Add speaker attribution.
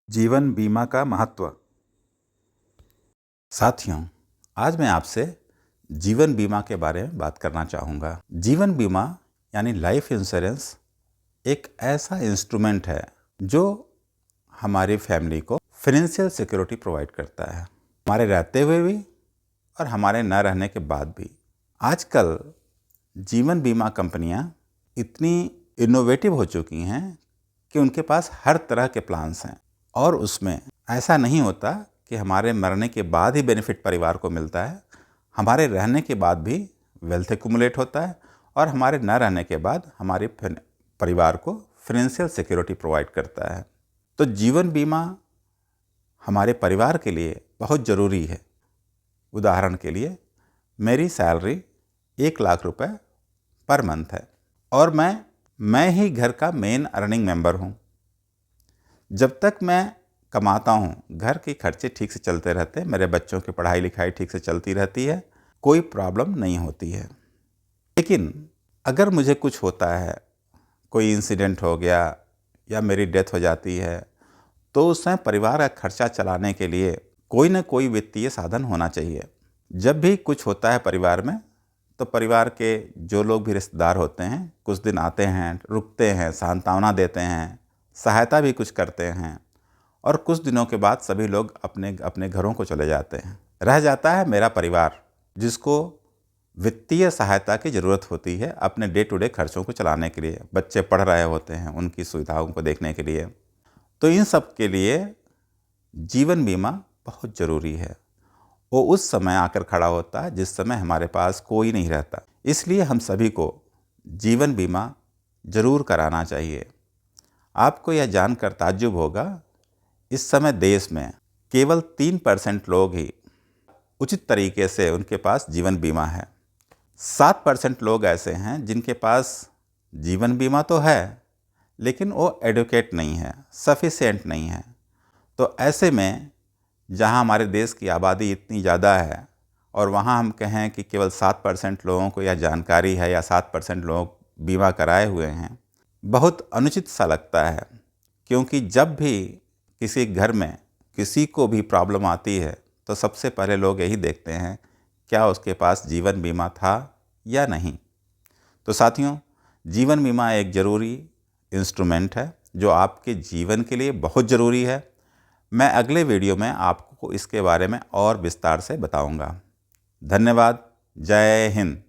Speaker 1: जीवन बीमा का महत्व। साथियों, आज मैं आपसे जीवन बीमा के बारे में बात करना चाहूँगा। जीवन बीमा यानी लाइफ इंश्योरेंस एक ऐसा इंस्ट्रूमेंट है जो हमारी फैमिली को फाइनेंशियल सिक्योरिटी प्रोवाइड करता है, हमारे रहते हुए भी और हमारे न रहने के बाद भी। आजकल जीवन बीमा कंपनियां इतनी इनोवेटिव हो चुकी हैं कि उनके पास हर तरह के प्लान्स हैं और उसमें ऐसा नहीं होता कि हमारे मरने के बाद ही बेनिफिट परिवार को मिलता है। हमारे रहने के बाद भी वेल्थ एक्यूमुलेट होता है और हमारे न रहने के बाद हमारे परिवार को फाइनेंशियल सिक्योरिटी प्रोवाइड करता है। तो जीवन बीमा हमारे परिवार के लिए बहुत ज़रूरी है। उदाहरण के लिए, मेरी सैलरी 1 लाख रुपए पर मंथ है और मैं ही घर का मेन अर्निंग मेंबर हूँ। जब तक मैं कमाता हूँ, घर के खर्चे ठीक से चलते रहते हैं, मेरे बच्चों की पढ़ाई लिखाई ठीक से चलती रहती है, कोई प्रॉब्लम नहीं होती है। लेकिन अगर मुझे कुछ होता है, कोई इंसिडेंट हो गया या मेरी डेथ हो जाती है, तो उसमें परिवार का खर्चा चलाने के लिए कोई न कोई वित्तीय साधन होना चाहिए। जब भी कुछ होता है परिवार में, तो परिवार के जो लोग भी रिश्तेदार होते हैं कुछ दिन आते हैं, रुकते हैं, सांत्वना देते हैं, सहायता भी कुछ करते हैं और कुछ दिनों के बाद सभी लोग अपने अपने घरों को चले जाते हैं। रह जाता है मेरा परिवार, जिसको वित्तीय सहायता की ज़रूरत होती है अपने डे टू डे खर्चों को चलाने के लिए। बच्चे पढ़ रहे होते हैं, उनकी सुविधाओं को देखने के लिए। तो इन सब के लिए जीवन बीमा बहुत ज़रूरी है। वो उस समय आकर खड़ा होता है जिस समय हमारे पास कोई नहीं रहता। इसलिए हम सभी को जीवन बीमा ज़रूर कराना चाहिए। आपको यह जानकर ताज्जुब होगा, इस समय देश में केवल 3% लोग ही उचित तरीके से उनके पास जीवन बीमा है। 7% लोग ऐसे हैं जिनके पास जीवन बीमा तो है, लेकिन वो एडुकेट नहीं है, सफिशिएंट नहीं है। तो ऐसे में जहां हमारे देश की आबादी इतनी ज़्यादा है और वहां हम कहें कि केवल 7% लोगों को यह जानकारी है या 7% लोग बीमा कराए हुए हैं, बहुत अनुचित सा लगता है। क्योंकि जब भी किसी घर में किसी को भी प्रॉब्लम आती है तो सबसे पहले लोग यही देखते हैं क्या उसके पास जीवन बीमा था या नहीं। तो साथियों, जीवन बीमा एक ज़रूरी इंस्ट्रूमेंट है जो आपके जीवन के लिए बहुत ज़रूरी है। मैं अगले वीडियो में आपको इसके बारे में और विस्तार से बताऊंगा। धन्यवाद। जय हिंद।